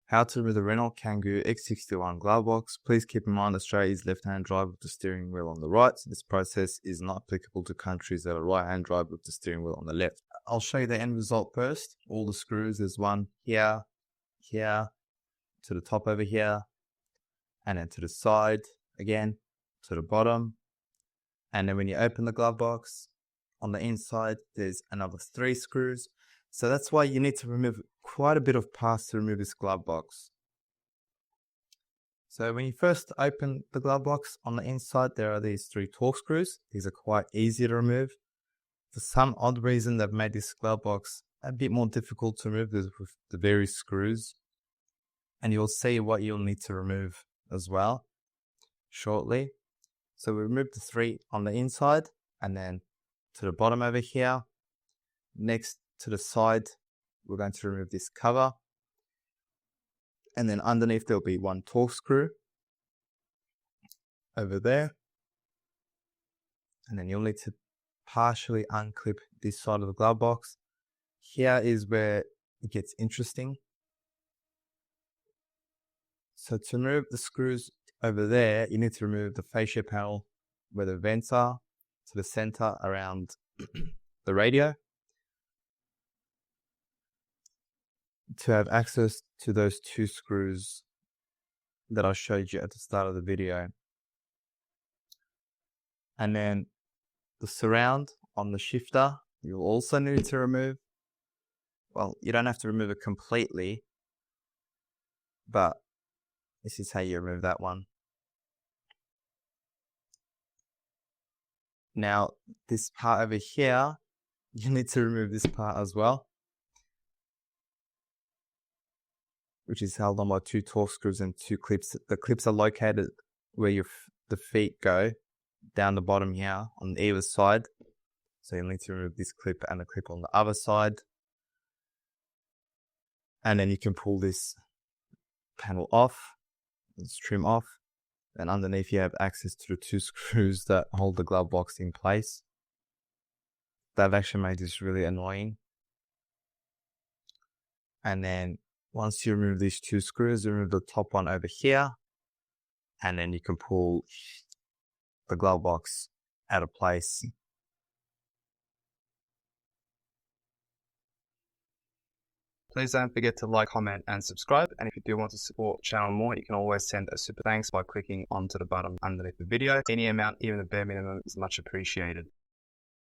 How to remove the Renault Kangoo X61 glove box. Please keep in mind Australia is left-hand drive with the steering wheel on the right, so this process is not applicable to countries that are right-hand drive with the steering wheel on the left. I'll show you the end result first. All the screws, there's one here, here, to the top over here, and then to the side again, to the bottom. And then when you open the glove box, on the inside, there's another 3 screws. So that's why you need to remove quite a bit of parts to remove this glove box. So when you first open the glove box, on the inside there are these 3 torque screws. These are quite easy to remove. For some odd reason, they've made this glove box a bit more difficult to remove with the various screws. And you'll see what you'll need to remove as well shortly. So we removed the 3 on the inside, and then to the bottom over here. Next to the side, we're going to remove this cover. And then underneath there'll be 1 torque screw over there. And then you'll need to partially unclip this side of the glove box. Here is where it gets interesting. So to remove the screws over there, you need to remove the fascia panel where the vents are, to the center around the radio. To have access to those 2 screws that I showed you at the start of the video. And then the surround on the shifter, you'll also need to remove. Well, you don't have to remove it completely, but this is how you remove that one. Now, this part over here, you need to remove this part as well, which is held on by 2 torque screws and 2 clips. The clips are located where the feet go, down the bottom here on either side. So you'll need to remove this clip and the clip on the other side. And then you can pull this panel off, this trim off. And underneath you have access to the 2 screws that hold the glove box in place. They've actually made this really annoying. And then once you remove these 2 screws, you remove the top one over here, and then you can pull the glove box out of place. Please don't forget to like, comment and subscribe. And if you do want to support the channel more, you can always send a super thanks by clicking onto the button underneath the video. Any amount, even the bare minimum, is much appreciated.